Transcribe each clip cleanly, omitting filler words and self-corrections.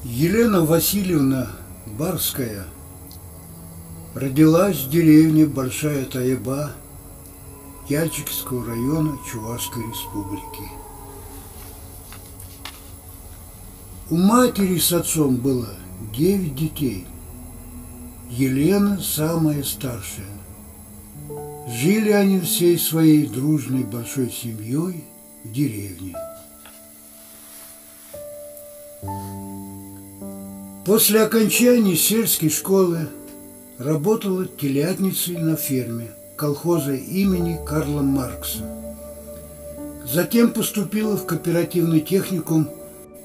Елена Васильевна Барская родилась в деревне Большая Тайба Яльчикского района Чувашской республики. У матери с отцом было 9 детей. Елена самая старшая. Жили они всей своей дружной большой семьей в деревне. После окончания сельской школы работала телятницей на ферме колхоза имени Карла Маркса. Затем поступила в кооперативный техникум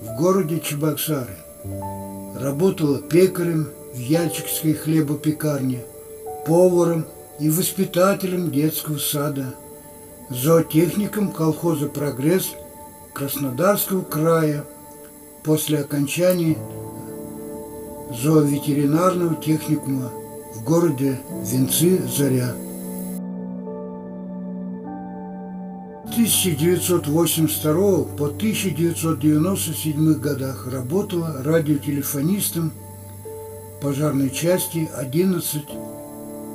в городе Чебоксары. Работала пекарем в Яльчикской хлебопекарне, поваром и воспитателем детского сада, зоотехником колхоза «Прогресс» Краснодарского края после окончания зооветеринарного техникума в городе Венцы-Заря. С 1982 по 1997 годах работала радиотелефонистом пожарной части 11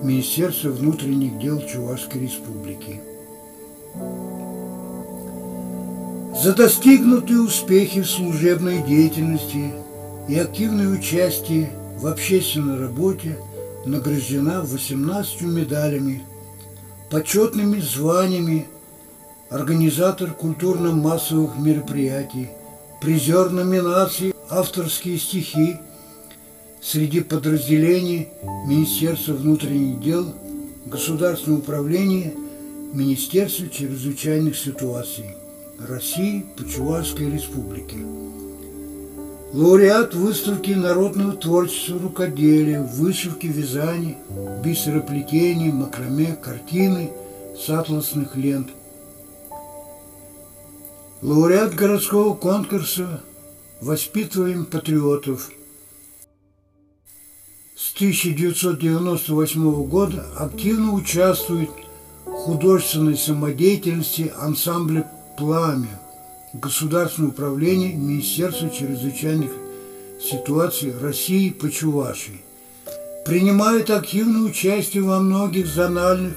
Министерства внутренних дел Чувашской республики. За достигнутые успехи в служебной деятельности и активное участие в общественной работе награждена 18 медалями, почетными званиями, организатор культурно-массовых мероприятий, призер номинации «Авторские стихи» среди подразделений Министерства внутренних дел, Государственного управления, Министерства чрезвычайных ситуаций России по Чувашской республике. Лауреат выставки народного творчества, рукоделия, вышивки, вязания, бисероплетения, макраме, картины с атласных лент. Лауреат городского конкурса «Воспитываем патриотов». С 1998 года активно участвует в художественной самодеятельности ансамбля «Пламя» Государственного управления Министерства чрезвычайных ситуаций России по Чувашии. Принимает активное участие во многих зональных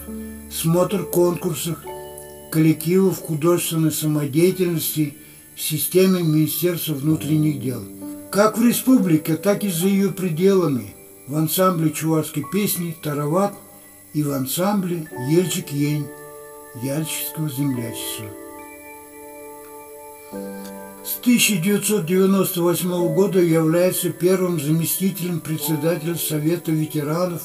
смотр-конкурсах коллективов художественной самодеятельности в системе Министерства внутренних дел, как в республике, так и за ее пределами, в ансамбле чувашской песни «Тарават» и в ансамбле «Ельчик-Ень» Яльчикского землячества. С 1998 года является первым заместителем председателя Совета ветеранов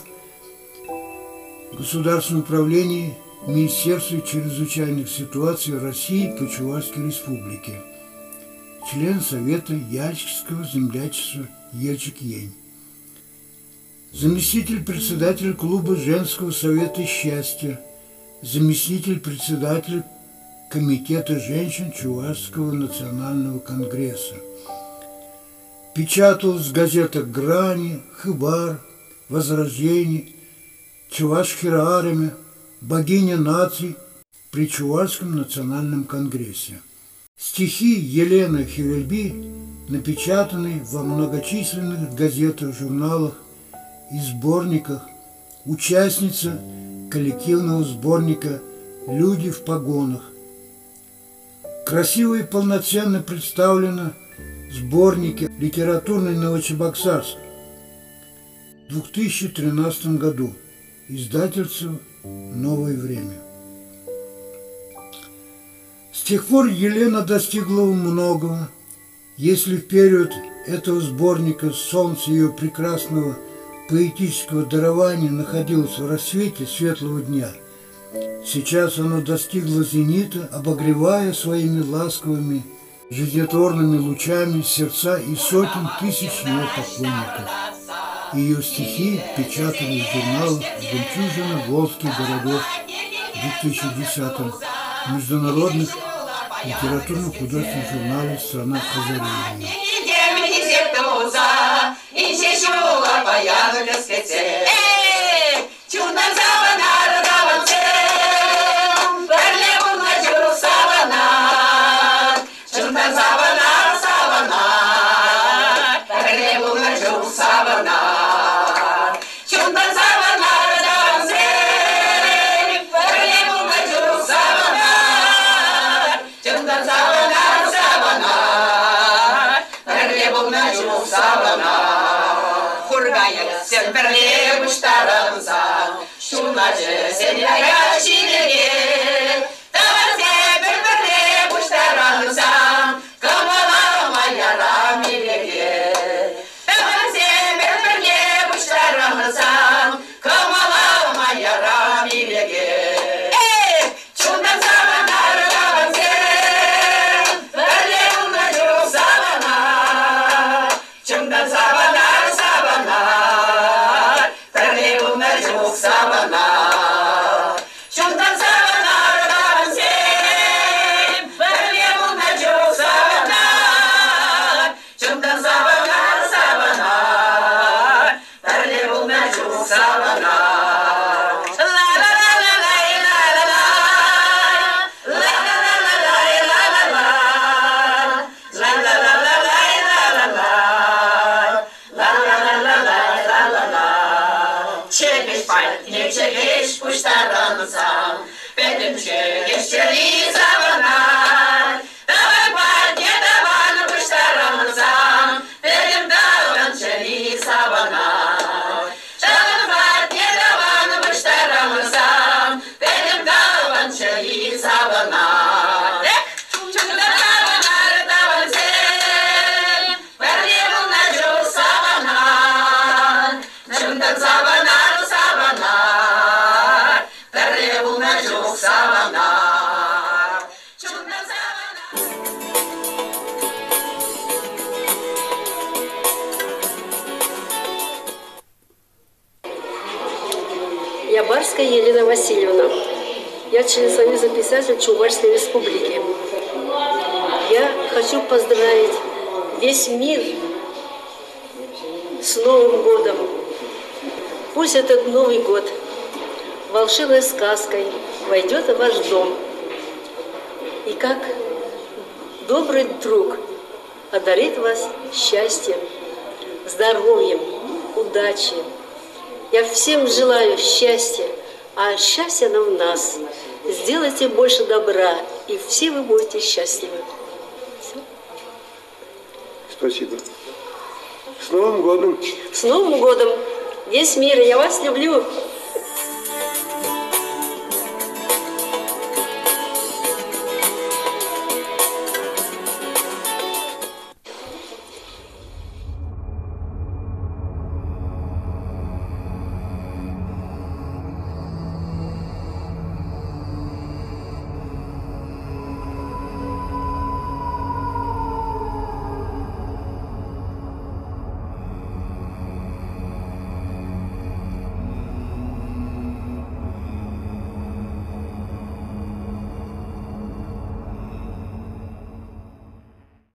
Государственного управления Министерства чрезвычайных ситуаций России по Чувашской республике, член Совета Яльчикского землячества Ельчик-Ень, заместитель председателя клуба женского совета счастья, заместитель председателя Комитета женщин Чувашского национального конгресса. Печаталась в газетах «Грани», «Хыбар», «Возрождение», «Чувашская армия», «Богиня наций» при Чувашском национальном конгрессе. Стихи Елены Хевельби напечатаны во многочисленных газетах, журналах и сборниках, участница коллективного сборника «Люди в погонах». Красиво и полноценно представлена в сборнике «Литературный Новочебоксарск» в 2013 году, издательство «Новое время». С тех пор Елена достигла многого. Если в период этого сборника солнце ее прекрасного поэтического дарования находилось в рассвете светлого дня, сейчас оно достигло зенита, обогревая своими ласковыми, жизнетворными лучами сердца и сотен тысяч ее поклонников. Ее стихи печатали в журналах «Жемчужина волжских городов» в 2010-м, международных литературно-художественных журналах «Страна озарения». саванар, чундан саванар даванзей, перлеву ночу саванар, чундан саванар саванар, перлеву ночу саванар. Хургая сен перлеву штарамса, шуначы сен яя чилеге, таварзе перлеву штарамса, камалама ярам илеге. Таварзе перлеву штарамса, камалама ярам илеге. Чундан саванар даванзе, перлеву ночу саванар, чундан саванар саванар, перлеву ночу саванар, чундан саванар даванзе, перлеву ночу саванар, чундан саванар саванар, перлеву ночу саванар. Çekiş ne çekiş kuşlarımızam, benim çekiş çeliği zavanar. Davan partiye davan kuşlarımızam, benim davan çeliği zavanar. Davan partiye davan kuşlarımızam, benim davan çeliği zavanar. Çocuklar zavanar davan sen, verdiğim nacı zavanar. Çocuklar zavanar savanar, pерлеву ночу саванар, чундан саванар. Я Барская Елена Васильевна. Я член Союза писателей Чувашской Республики. Я хочу поздравить весь мир с Новым годом. Пусть этот Новый год волшебной сказкой войдет в ваш дом. И как добрый друг одарит вас счастьем, здоровьем, удачей. Я всем желаю счастья, а счастье оно в нас. Сделайте больше добра, и все вы будете счастливы. Все. Спасибо. С Новым годом! С Новым годом! Весь мир, я вас люблю!